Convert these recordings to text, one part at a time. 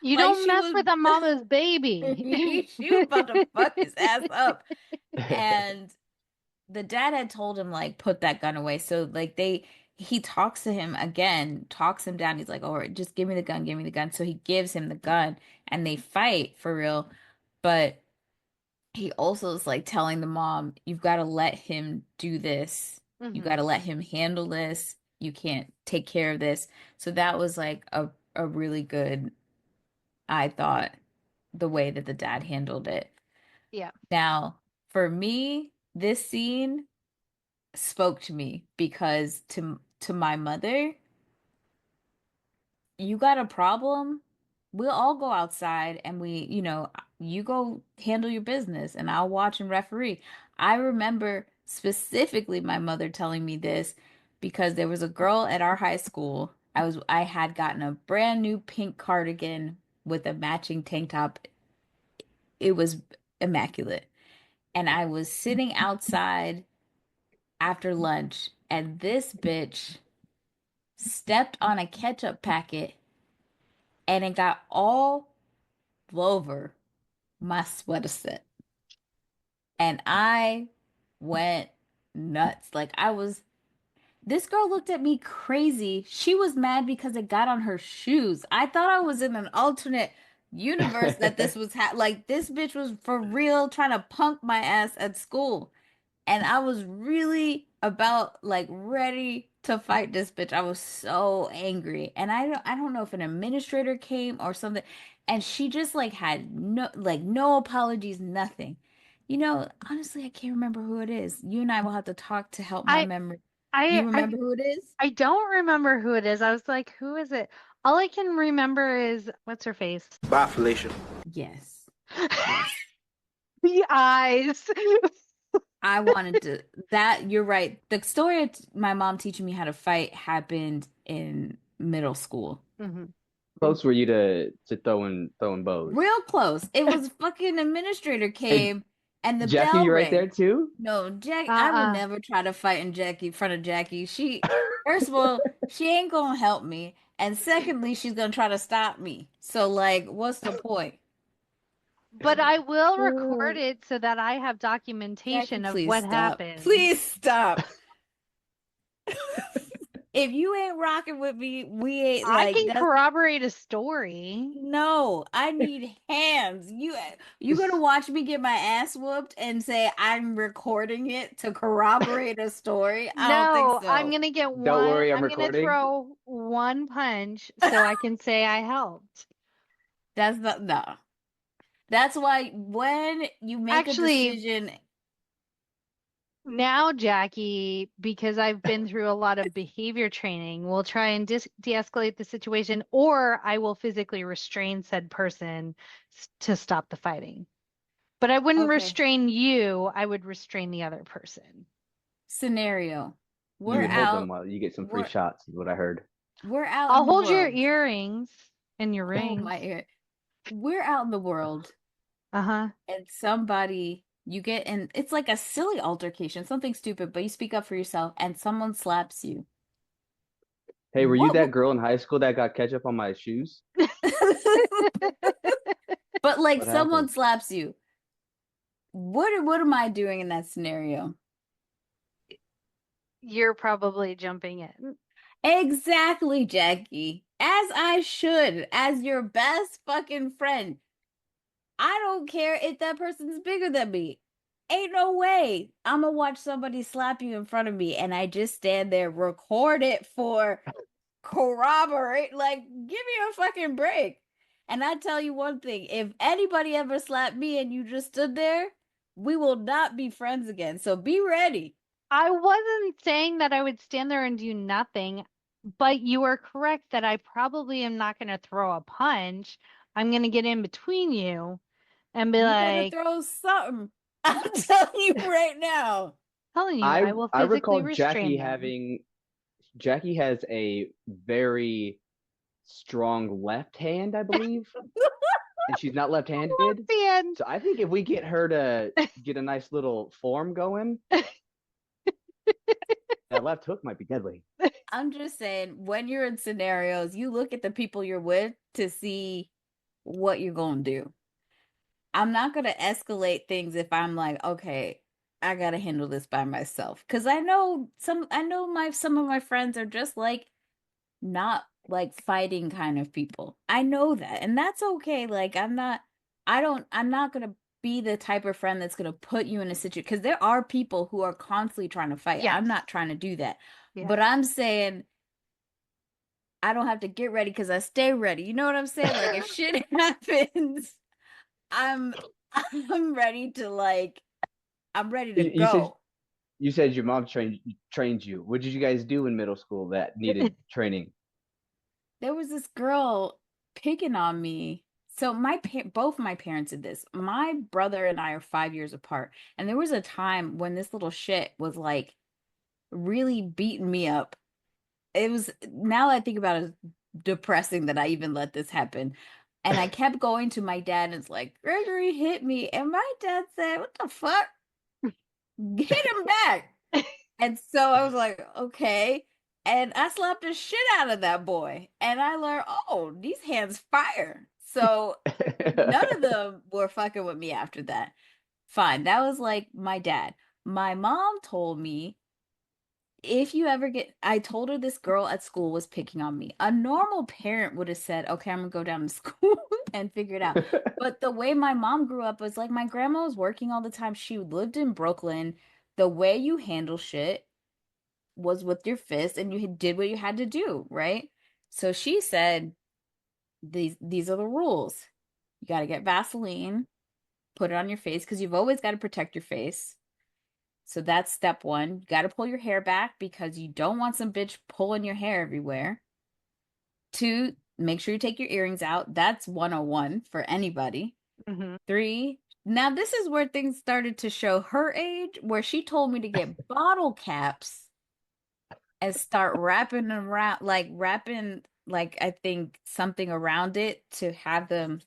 You Like don't she mess was with a mama's baby. she was about to fuck his ass up. And the dad had told him like put that gun away. So like he talks to him again, talks him down. He's like, "All right, just give me the gun, give me the gun." So he gives him the gun and they fight for real. But he also is like telling the mom, "You've got to let him do this. You got Hmm. to let him handle this. You can't take care of this." So that was like a really good, I thought, the way that the dad handled it. Yeah. Now, for me, this scene spoke to me because to my mother, you got a problem, we'll all go outside and you go handle your business and I'll watch and referee. I remember specifically my mother telling me this because there was a girl at our high school. I had gotten a brand new pink cardigan with a matching tank top. It was immaculate. And I was sitting outside after lunch and this bitch stepped on a ketchup packet and it got all over my sweater set. And I went nuts. This girl looked at me crazy. She was mad because it got on her shoes. I thought I was in an alternate universe that this was like this bitch was for real trying to punk my ass at school. And I was really about like ready to fight this bitch. I was so angry. And I don't know if an administrator came or something. And she just like had no apologies, nothing. Honestly, I can't remember who it is. You and I will have to talk to help my I memory. I You I remember who it is? I don't remember who it is. I was like, who is it? All I can remember is what's her face? Bye, Felicia. Yes. Yes. The eyes. I wanted to that you're right. The story of my mom teaching me how to fight happened in middle school. Hmm. Close were you to throwing bows? Real close. It was fucking administrator Hey, came and the Jackie, bell you right there rang. too? No, Jack, I would Uh-uh. never try to fight in front of Jackie. First of all, she ain't gonna help me. And secondly, she's gonna try to stop me. So like, what's the point? But I will record Uh, it so that I have Jackie, documentation of please what stop. happened. Please stop. If you ain't rocking with me, we ain't I like can that's corroborate a story. no, I need hands. You gonna watch me get my ass whooped and say I'm recording it to corroborate a story? I don't think No, I'm so. gonna get don't one. worry, I'm I'm gonna recording. throw one punch so I can say I helped. That's not no. That's why when you make a Actually, decision, now, Jackie, because I've been through a lot of behavior training, we'll try and de-escalate the situation, or I will physically restrain said person to stop the fighting. But I wouldn't okay, restrain you, I would restrain the other person. scenario. You We're would hold them out. while you get some free We're shots, is what I heard. we're out I'll in the hold your world. earrings and your Oh rings. my ear. We're out in the world Uh-huh. and somebody you get and it's like a silly altercation, something stupid, but you speak up for yourself and someone slaps you. Hey, were you that What girl in high school that got ketchup on my shoes? but like What someone happened? slaps you. What am I doing in that scenario? You're probably jumping in. Exactly, Jackie. As I should, as your best fucking friend. I don't care if that person's bigger than me. Ain't no way I'm gonna watch somebody slap you in front of me and I just stand there, record it for corroborate. Like, give me a fucking break. And I tell you one thing, if anybody ever slapped me and you just stood there, we will not be friends again. So be ready. I wasn't saying that I would stand there and do nothing, but you are correct that I probably am not going to throw a punch. I'm going to get in between you and be You better like, throw something. I'm telling you right now. telling you, I I will I physically recall restrain them. Jackie has a very strong left hand, I believe, and she's not left-handed. And So I think if we get her to get a nice little form going, that left hook might be deadly. I'm just saying, when you're in scenarios, you look at the people you're with to see what you're gonna do. I'm not gonna escalate things if I'm like, okay, I gotta handle this by myself. Cause I know my some of my friends are just like not like fighting kind of people. I know that. And that's okay. Like I'm not gonna be the type of friend that's gonna put you in a situation because there are people who are constantly trying to fight. I'm Yes. not trying to do that. Yes. But I'm saying I don't have to get ready because I stay ready. You know what I'm saying? Like if shit happens, I'm I'm ready to like I'm ready to You said go. your mom trained you. What did you guys do in middle school that needed training? There was this girl picking on me. So both my parents did this. My brother and I are 5 years apart, and there was a time when this little shit was like really beating me up. It was now that I think about it, it's depressing that I even let this happen. And I kept going to my dad, and it's like Gregory hit me, and my dad said, "What the fuck? Hit him back." And so I was like, okay. And I slapped the shit out of that boy. And I learned, oh, these hands fire. So none of them were fucking with me after that. Fine. That was like my dad. My mom told me if you ever get, I told her this girl at school was picking on me. A normal parent would have said, okay, I'm gonna go down to school and figure it out. But the way my mom grew up was like my grandma was working all the time. She lived in Brooklyn. The way you handle shit was with your fist and you did what you had to do, right? So she said, these are the rules. You got to get Vaseline, put it on your face because you've always got to protect your face. So that's step one. You got to pull your hair back because you don't want some bitch pulling your hair everywhere. Two, make sure you take your earrings out. That's 101 for anybody. Hmm. Three, now this is where things started to show her age, where she told me to get bottle caps and start wrapping around, like wrapping, like I think something around it to have them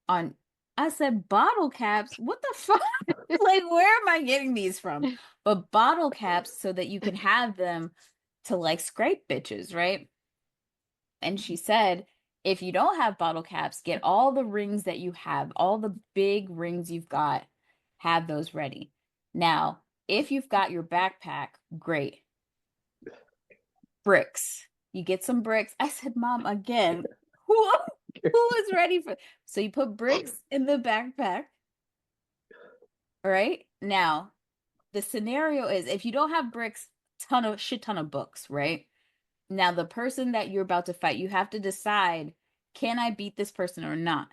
on. I said, bottle caps? What the fuck? Like, where am I getting these from? But bottle caps so that you can have them to like scrape bitches, right? And she said, if you don't have bottle caps, get all the rings that you have, all the big rings you've got, have those ready. Now, if you've got your backpack, great. Bricks. You get some bricks. I said, Mom, again, who is ready for so you put bricks in the backpack, right? Now, the scenario is if you don't have bricks, ton of books, right? Now, the person that you're about to fight, you have to decide, can I beat this person or not?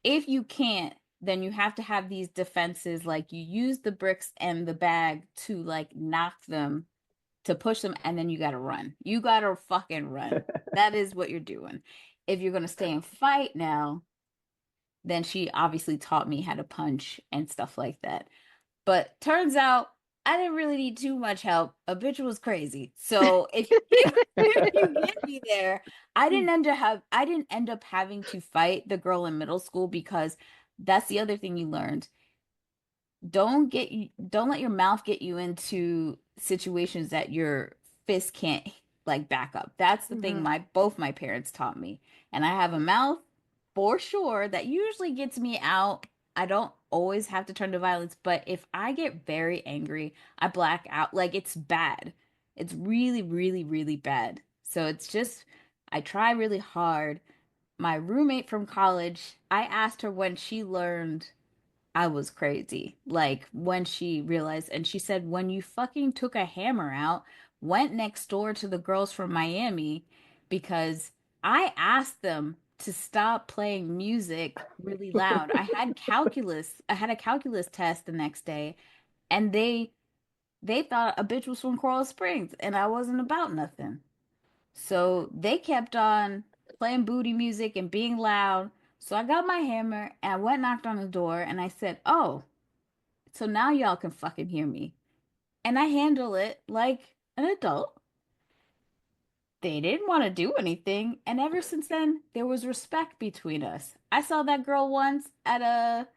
If you can't, then you have to have these defenses like you use the bricks and the bag to like knock them to push them, and then you gotta run. You gotta fucking run. That is what you're doing. If you're gonna stay and fight now, then she obviously taught me how to punch and stuff like that. But turns out I didn't really need too much help. A bitch was crazy. So if you get me there, I didn't end up having to fight the girl in middle school because that's the other thing you learned. Don't let your mouth get you into situations that your fist can't like back up. That's the thing both my parents taught me. And I have a mouth for sure that usually gets me out. I don't always have to turn to violence, but if I get very angry, I black out. Like it's bad. It's really, really, really bad. So it's just I try really hard. My roommate from college, I asked her when she learned I was crazy. Like when she realized, and she said, when you fucking took a hammer out, went next door to the girls from Miami because I asked them to stop playing music really loud. I had a calculus test the next day, and they thought a bitch was from Coral Springs and I wasn't about nothing. So they kept on playing booty music and being loud. So I got my hammer and I went knocked on the door and I said, "Oh, so now y'all can fucking hear me." And I handle it like an adult. They didn't want to do anything, and ever since then, there was respect between us. I saw that girl once at a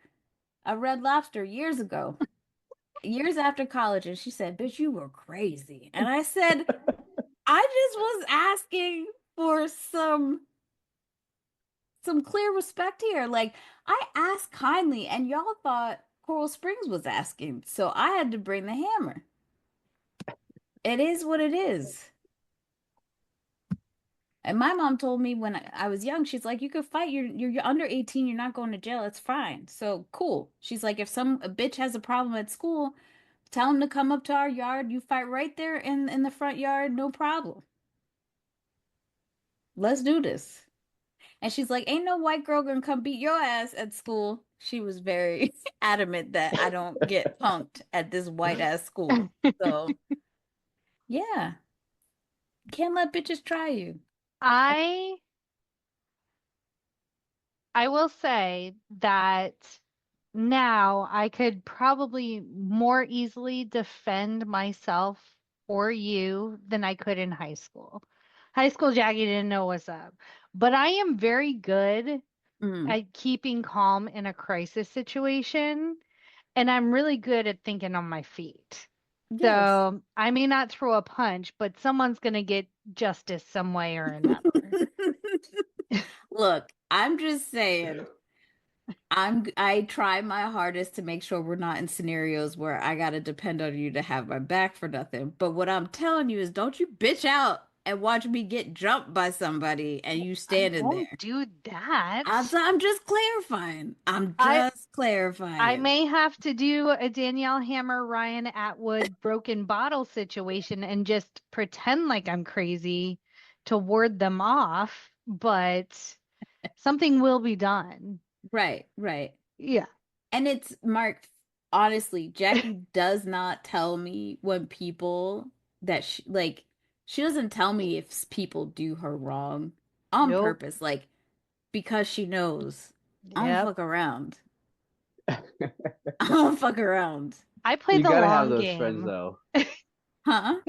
Red Lobster years ago, years after college, and she said, "Bitch, you were crazy." And I said, "I just was asking for some clear respect here. Like, I asked kindly, and y'all thought Coral Springs was asking, so I had to bring the hammer. It is what it is. And my mom told me when I was young, she's like, you could fight. You're under 18. You're not going to jail. It's fine. So cool. She's like, if a bitch has a problem at school, tell him to come up to our yard. You fight right there in the front yard. No problem. Let's do this. And she's like, ain't no white girl gonna come beat your ass at school. She was very adamant that I don't get punked at this white ass school. So yeah, can't let bitches try you. I I will say that now I could probably more easily defend myself or you than I could in high school. High school Jackie didn't know what's up, but I am very good Mm, at keeping calm in a crisis situation, and I'm really good at thinking on my feet. yes. So I may not throw a punch, but someone's going to get justice some way or another. Look, I'm just saying. I try my hardest to make sure we're not in scenarios where I gotta depend on you to have my back for nothing. But what I'm telling you is don't you bitch out and watch me get jumped by somebody and you I standing won't there. do that. I'm just clarifying. I'm I just I clarifying. may have to do a Danielle Hammer, Ryan Atwood broken bottle situation and just pretend like I'm crazy to ward them off, but something will be done. Right, right. Yeah. And it's Mark, honestly, Jackie does not tell me when people that she doesn't tell me if people do her wrong on Nope. purpose, like because she knows I don't Yep. fuck around. I don't fuck around. I play You the gotta have long those friends game. though. Huh?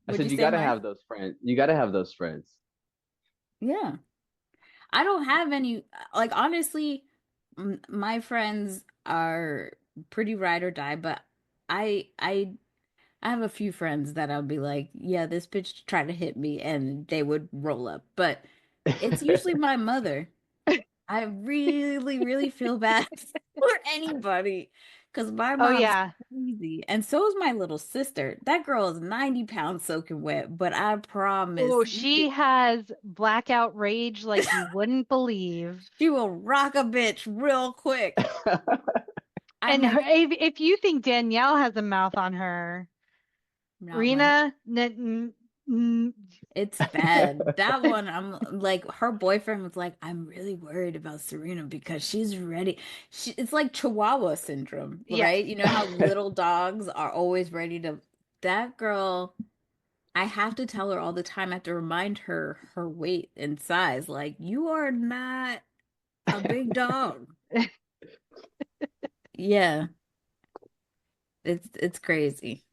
I What'd said you you say, gotta Mark? have those friends. You gotta have those friends. Yeah. I don't have any, like, honestly, my friends are pretty ride or die, but I I I have a few friends that I'll be like, yeah, this bitch tried to hit me and they would roll up. But it's usually my mother. I really, really feel bad for anybody because my Oh mom's yeah. crazy. And so is my little sister. That girl is 90 pounds soaking wet, but I promise Oh, she has blackout rage like you wouldn't believe. she will rock a bitch real quick. I'm And like, if you think Danielle has a mouth on her, not much. Rena, It's bad. That one, I'm like, her boyfriend was like, I'm really worried about Serena because she's ready. It's like Chihuahua syndrome, yes. right? You know how little dogs are always ready to. That girl, I have to tell her all the time. I have to remind her her weight and size. Like, you are not a big dog. Yeah, it's crazy.